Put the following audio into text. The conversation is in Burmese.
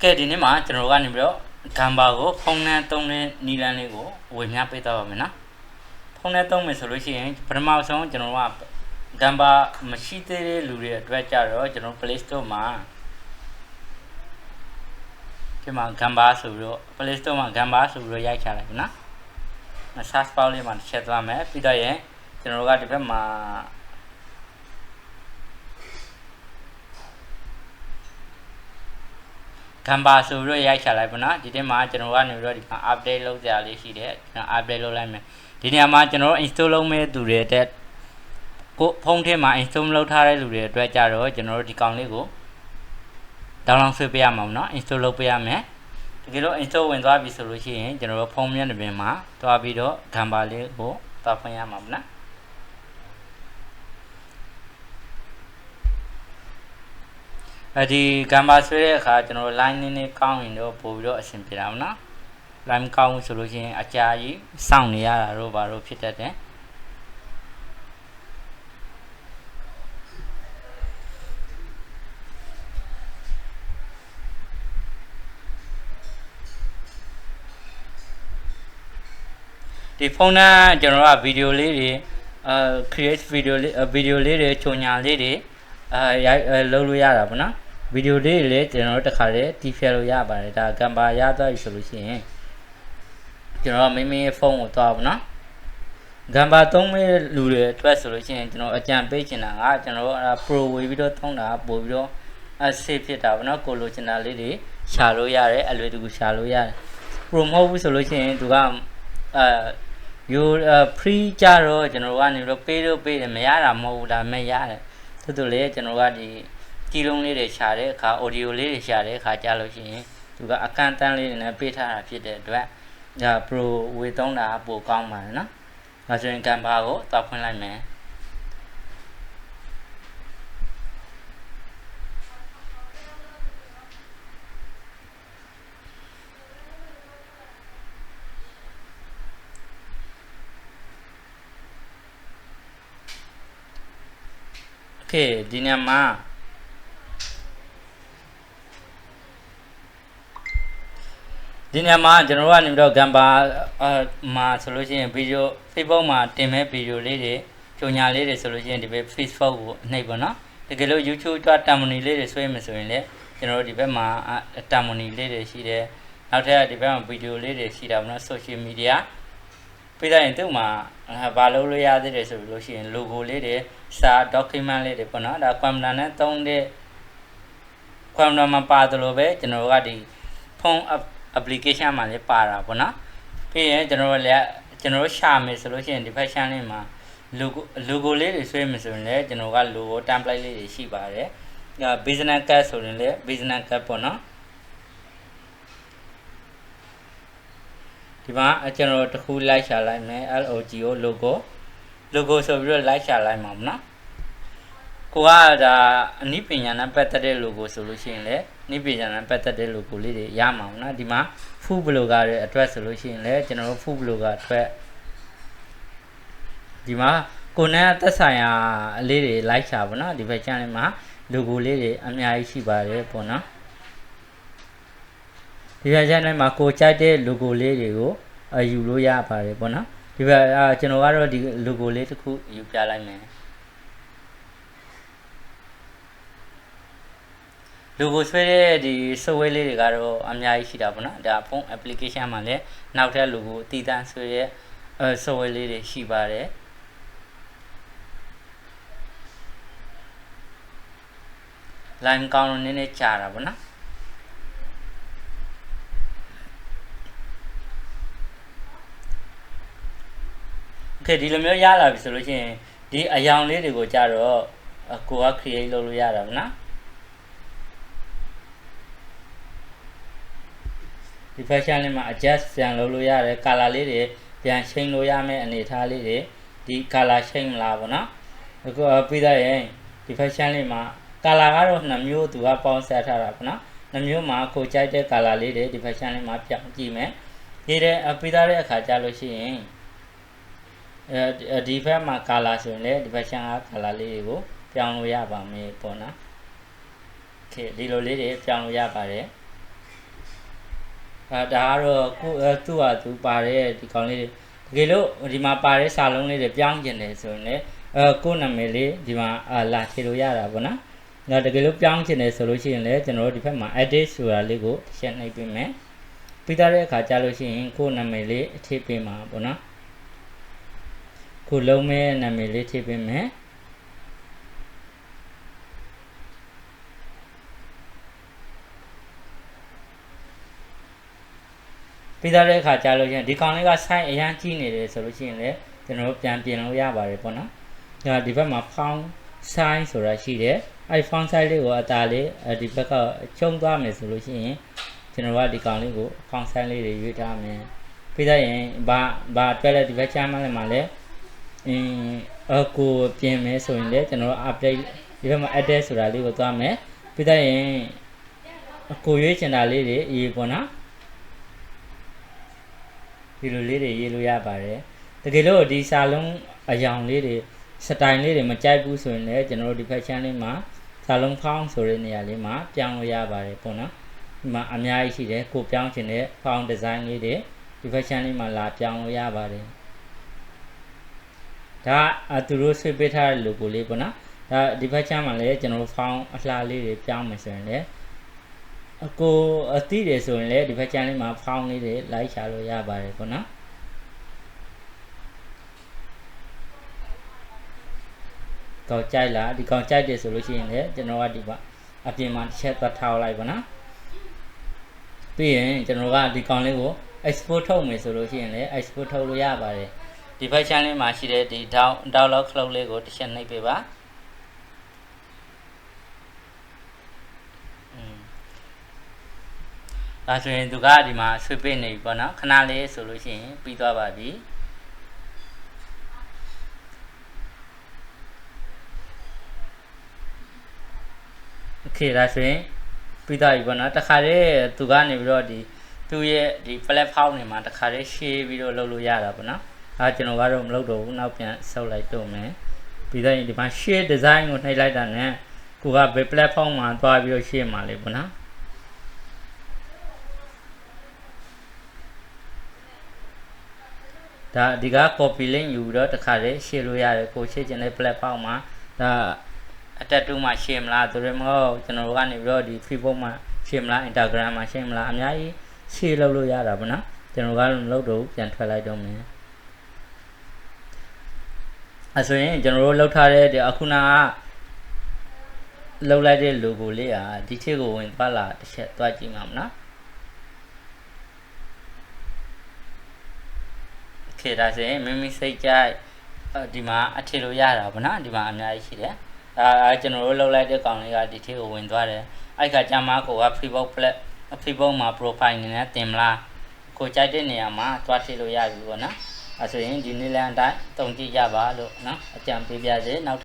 ကဲဒီနေ့မှာကျွန်တော်ကနေပြီးတော့ဂမ်ဘာကိုဖုန်းနဲ့သုံးတဲ့နီလန်းလေးကိုဝေမျှပေးသွားပါမယ်နော်ဖုန်းနဲ့သုံးမယ်ဆိုလို့ရှိရင်ပထမဆုံးကျွန်တော်ကဂမ်ဘာမရှိသေးတဲ့လူတွေအတွက်ကြတော့ကျွန်တော် Play Store မှာဒီမှာဂမ်ဘာဆိုပြီးတော့ Play Store မှာဂမ်ဘာဆိုပြီးတော့ရိုက်ချလိုက်ပြီနော် search bar လေးမှာတစ်ချက်သွားမယ်ပြီးတော့ရင်ကျွန်တော်ကဒီဘက်မှာဂမ်ဘာဆိုပြီးတော့ရိုက်ချလိုက်ပါနော်ဒီထဲမှာကျွန်တော်ကနေပြီးတော့ဒီမှာ update လုပ်ကြရလေးရှိတယ်ကျွန်တော် update လုပ်လိုက်မယ်ဒီနေရာမှာကျွန်တော် install လုပ်မဲ့သူတွေတဲ့ကိုဖုန်းထဲမှာ install လုပ်ထားတဲ့လူတွေအတွက်ကြတော့ကျွန်တော်တို့ဒီကောင်လေးကို download ဆွဲပေးရမှာနော် install လုပ်ပေးရမယ်တကယ်လို့ install ဝင်သွားပြီဆိုလို့ရှိရင်ကျွန်တော်တို့ဖုန်းမျက်နှာပြင်မှာတွားပြီးတော့ဂမ်ဘာလေးကိုတွားဖွင့်ရမှာပေါ့နော်ဒီဂမ်ဘာဆွဲတဲ့အခါကျွန်တော် line နည်းနည်းကောင်းရင်တော့ပို့ပြီးတော့အဆင်ပြေတာပေါ့နော် line ကောင်းဆိုလို့ရှိရင်အကြာကြီးစောင့်နေရတာတော့ဘာလို့ဖြစ်တတ်တယ်ဒီဖုန်းနဲ့ကျွန်တော်ကဗီဒီယိုလေးတွေcreate video လေးတွေချုံညာလေးတွေရိုက်လုပ်လို့ရတာပေါ့နော်ဗီဒီယိုလေးတွေလည်းကျွန်တော်တို့တစ်ခါတည်းတီးဖြတ်လို့ရပါတယ်ဒါဂမ်ဘာရသွားပြီဆိုလို့ရှိရင်ကျွန်တော်မိမိရဲ့ဖုန်းကိုသွားပါနော်ဂမ်ဘာသုံးမဲ့လူတွေအတွက်ဆိုလို့ရှိရင်ကျွန်တော်အကြံပေးချင်တာကကျွန်တော်တို့pro ဝေပြီးတော့သုံးတာပို့ပြီးတော့safe ဖြစ်တာပေါ့နော်ကိုလိုချင်တာလေးတွေရှာလို့ရတယ်အလွယ်တကူရှာလို့ရတယ် pro မဟုတ်ဘူးဆိုလို့ရှိရင်သူကfree ကြတော့ကျွန်တော်ကနေတော့ပေးတယ်မရတာမဟုတ်ဘူးဒါမဲ့ရတယ်သို့တော်လည်းကျွန်တော်ကဒီကြီးလုံးလေးတွေရှာတဲ့အခါ audio လေးတွေရှာတဲ့အခါကြားလို့ရှိရင်သူကအကန့်အသတ်လေးတွေနဲ့ပေးထားတာဖြစ်တဲ့အတွက်ဒါ pro ဝေသုံးတာပိုကောင်းပါတယ်နော်ဒါဆိုရင်ဂမ်ဘာကိုတောက်ဖွင့်လိုက်မယ်โอเคဒီညမှာကျွန်တော်ကနေပြီးတော့ဂမ်ဘာမှာဆိုလို့ရှိရင်ဗီဒီယို Facebook မှာတင်မဲ့ဗီဒီယိုလေးတွေကြုံညာလေးတွေဆိုလို့ရှိရင်ဒီဘက် Facebook ကိုနှိပ်ပါနော်တကယ်လို့ YouTube ကတာမနီလေးတွေဆွဲမယ်ဆိုရင်လည်းကျွန်တော်တို့ဒီဘက်မှာတာမနီလေးတွေရှိတယ်နောက်ထပ်ဒီဘက်မှာဗီဒီယိုလေးတွေရှိတာပေါ့နော် social media ပြီးတော့ရင်သူ့မှာဘာလုပ်လို့ရသေးတယ်ဆိုလို့ရှိရင် logo လေးတွေစာ document လေးတွေပေါ့နော်ဒါ camera နဲ့သုံးတဲ့ camera မှာပါတယ်လို့ပဲကျွန်တော်တို့ကဒီဖုန်း application မှာလည်းပါတာပေါ့နော်ပြီးရင်ကျွန်တော်တို့ရှာမယ်ဆိုလို့ရှိရင်ဒီ fashion လေးမှာ logo လေးတွေဆွဲမယ်ဆိုရင်လည်းကျွန်တော်က logo template လေးတွေရှိပါတယ် business card ဆိုရင်လည်း business card ပေါ့နော်ဒီမှာကျွန်တော်တခုလိုက်ရှာလိုက်မယ် LOGO logo ဆိုပြီးတော့လိုက်ရှာလိုက်မှာပေါ့နော်ကိုကဒါအနည်းပညာနဲ့ပတ်သက်တဲ့ logo ဆိုလို့ရှိရင်လည်းအနည်းပညာနဲ့ပတ်သက်တဲ့ logo လေးတွေရမှာပေါ့နော်ဒီမှာ food blogger ရဲ့အတွက်ဆိုလို့ရှိရင်လည်းကျွန်တော်တို့ food blogger အတွက်ဒီမှာကိုနဲ့သက်ဆိုင်ရာအလေးတွေလိုက်ရှာပါနော်ဒီဘက် channel မှာ logo လေးတွေအများကြီးရှိပါတယ်ပေါ့နော်ဒီဘက် channel မှာကိုကြိုက်တဲ့ logo လေးတွေကိုယူလို့ရပါတယ်ပေါ့နော်ဒီဘက်ကျွန်တော်ကတော့ဒီ logo လေးတစ်ခုယူပြလိုက်မယ်logo ဆွဲတဲ့ဒီ software လေးတွေကတော့အများကြီးရှိတာပေါ့နော်ဒါဖုန်း application မှာလည်းနောက်ထပ် logo အတည်တန်းဆွဲတဲ့software လေးတွေရှိပါတယ်line ကောင်းလို့နည်းနည်းကြာတာပေါ့နော်โอเคဒီလိုမျိုးရလာပြီဆိုလို့ရှိရင်ဒီအယောင်လေးတွေကိုကြာတော့ကိုက create လုပ်လို့ရတာပေါ့နော်ဒီ fashion လေးမှာ adjust ပြန်လုပ်လို့ရတယ် color လေးတွေပြန်ချိန်လို့ရမယ့်အနေအထားလေးတွေဒီ color ချိန်မလားပေါ့နော်အခုပြီးတော့ရင်ဒီ fashion လေးမှာ color ကတော့2မျိုးသူကပေါင်းဆက်ထားတာပေါ့နော်2မျိုးမှာကိုကြိုက်တဲ့ color လေးတွေဒီ fashion လေးမှာပြောင်းကြည့်မယ်ဒီတဲ့ပြီးသားတဲ့အခါကြာလို့ရှိရင်ဒီဘက်မှာ color ဆိုရင်လည်းဒီ fashion က color လေးတွေကိုပြောင်းလို့ရပါမယ်ပေါ့နော်โอเคဒီလိုလေးတွေပြောင်းလို့ရပါတယ် ဒါကတော့ကိုသူ့ဟာသူပါတဲ့ဒီကောင်လေးတွေတကယ်လို့ဒီမှာပါတဲ့စာလုံးလေးတွေပြောင်းကျင်တယ်ဆိုရင်လည်းကိုနာမည်လေးဒီမှာလာထည့်လို့ရတာပေါ့နော်ဒါတကယ်လို့ပြောင်းကျင်တယ်ဆိုလို့ရှိရင်လည်းကျွန်တော်တို့ဒီဘက်မှာ edit ဆိုတာလေးကိုရှင်းနှိပ်ပေးမယ်ပြီးသားတဲ့အခါကြာလို့ရှိရင်ကိုနာမည်လေးထည့်ပေးမှာပေါ့နော်ကိုလုံးမဲ့နာမည်လေးထည့်ပေးမယ်ပြီးသားတဲ့အခါကြာလို့ရှိရင်ဒီကောင်လေးက size အရန်ကြီးနေတယ်ဆိုလို့ရှိရင်လည်းကျွန်တော်တို့ပြန်ပြင်လို့ရပါတယ်ပေါ့နော်ဒါဒီဘက်မှာ font size ဆိုတာရှိတယ်အဲ့ font size လေးကိုအသားလေးဒီဘက်ကချုံသွားမယ်ဆိုလို့ရှိရင်ကျွန်တော်ကဒီကောင်လေးကို font size လေးတွေရွေးထားမယ်ပြီးသားရင်ဘာတွက်လဲဒီဘက်ချမ်းမှလည်းမှာလဲကိုပြင်မယ်ဆိုရင်လည်းကျွန်တော်တို့ update ဒီဘက်မှာ edit ဆိုတာလေးကိုသွားမယ်ပြီးသားရင်ကိုရွေးချင်တာလေးတွေရေးပေါ့နော်ဒီလိုလေးတွေရေးလို့ရပါတယ်တကယ်လို့ဒီစာလုံးအယောင်လေးတွေစတိုင်လေးတွေမကြိုက်ဘူးဆိုရင်လည်းကျွန်တော်တို့ဒီ fashion လေးမှာစာလုံးဖောင်းဆိုတဲ့နေရာလေးမှာပြောင်းလို့ရပါတယ်ပေါ့နော်ဒီမှာအများကြီးရှိတယ်ကိုပြောင်းချင်တဲ့ font design လေးတွေဒီ fashion လေးမှာလာပြောင်းလို့ရပါတယ်ဒါသူတို့ဆွဲပေးထားတဲ့ logo လေးပေါ့နော်ဒါဒီ fashion မှာလည်းကျွန်တော်တို့ font အလှလေးတွေပြောင်းမယ်ဆိုရင်လည်းကိုအသိတယ်ဆိုရင်လည်းဒီဘက်ချမ်းလေးမှာဖောင်းလေးတွေလိုက်ရှာလို့ရပါတယ်ပေါ့နော်ကောက်ကြိုက်လားဒီကောင်ကြိုက်တယ်ဆိုလို့ရှိရင်လည်းကျွန်တော်ကဒီအပြင်မှာတစ်ချက်သွားထောက်လိုက်ပါနော်ပြီးရင်ကျွန်တော်ကဒီကောင်လေးကို export ထုတ်မယ်ဆိုလို့ရှိရင်လည်း export ထုတ်လို့ရပါတယ်ဒီဘက်ချမ်းလေးမှာရှိတဲ့ဒီ download cloud လေးကိုတစ်ချက်နှိပ်ပေးပါဒါဆိုရင်သူကဒီမှာဆွေးပေးနေပြီပေါ့နော်ခဏလေးဆိုလို့ရှိရင်ပြီးသွားပါပြီโอเคဒါဆိုရင်ပြီးသွားပြီပေါ့နော်တခါတည်းသူကနေပြီးတော့သူ့ရဲ့ဒီ platform တွေမှာတခါတည်း share ပြီးတော့လုပ်လို့ရတာပေါ့နော်ဒါကျွန်တော်ကတော့မလုပ်တော့ဘူးနောက်ပြန်ဆုပ်လိုက်တော့မယ်ပြီးတော့ဒီမှာ share design ကိုနှိပ်လိုက်တာနဲ့ကိုကဘယ် platform မှာသွားပြီးတော့ share မှာလေပေါ့နော်ဒါဒီက copy link ယူပြီးတော့တခါတည်း share လို့ရတယ်ကို share ချင်တဲ့ platform မှာဒါအတက်တူးမှာ share မလားသူတွေမဟုတ်ကျွန်တော်တို့ကနေပြီးတော့ဒီ Facebook မှာ share မလား Instagram မှာ share မလားအများကြီး share လုပ်လို့ရတာပေါ့နော်ကျွန်တော်ကတော့မလုပ်တော့ပြန်ထွက်လိုက်တော့မယ်အဲဆိုရင်ကျွန်တော်တို့လောက်ထားတဲ့ဒီအခုနကလောက်လိုက်တဲ့ logo လေးอ่ะဒီထည့်ကိုဝင်သွားလာတစ်ချက်သွားကြည့်မှာမနော်ခေဒါဆိုရင်မိမိစိတ်ကြိုက်ဒီမှာအထည့်လို့ရတာဗောနော်ဒီမှာအများကြီးရှိတယ်ဒါကျွန်တော်တို့လောက်လိုက်တဲ့ကောင်လေးကဒီထည့်ကိုဝင်သွားတယ်အဲ့ခါကျမှကိုက Facebook မှာ profile နေနဲ့တင်မလားကိုကြိုက်တဲ့နေရာမှာသွားထည့်လို့ရပြီဗောနော်အဲဆိုရင်ဒီနေ့လမ်းအတိုင်းတုံကြည့်ရပါလို့နော်အကြံပေးပြစေနောက်